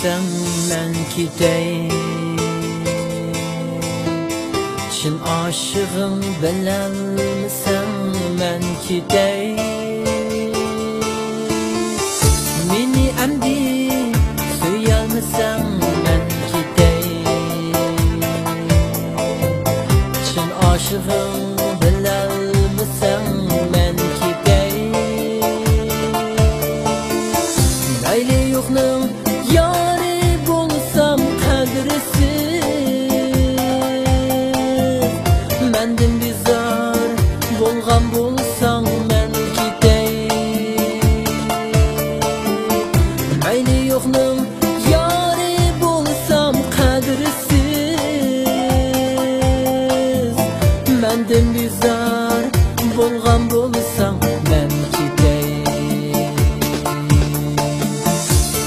gelmesem ben gidey. Çin aşığım bilenmesem ben gidey. Meni emdi söylemesem ben gidey. Çin aşığım bilenmesem ben gidey. Mayli yo'qning yori bo'lsam qadrisiz, mendan bezor bo'lgan bo'lsang men ketay. Mayli yo'qning yori bo'lsam qadrisiz, mendan bezor bo'lgan bo'lsang men ketay.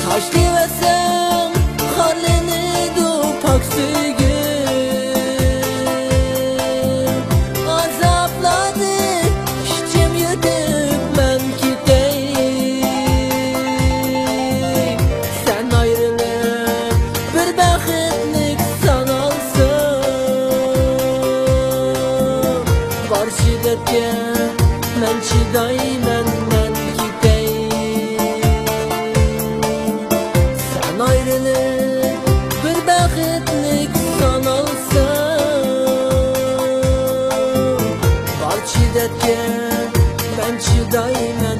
Taşlayasam harlanıdı pak sevgim, azapladı içim yuduk ben gidey. Sen ayrılıp bir baxtlik sanalsın, var şiddetke men çidayman men gidey. Ayrılık bir baxtlik sanalsın, var şiddetke ben çidayman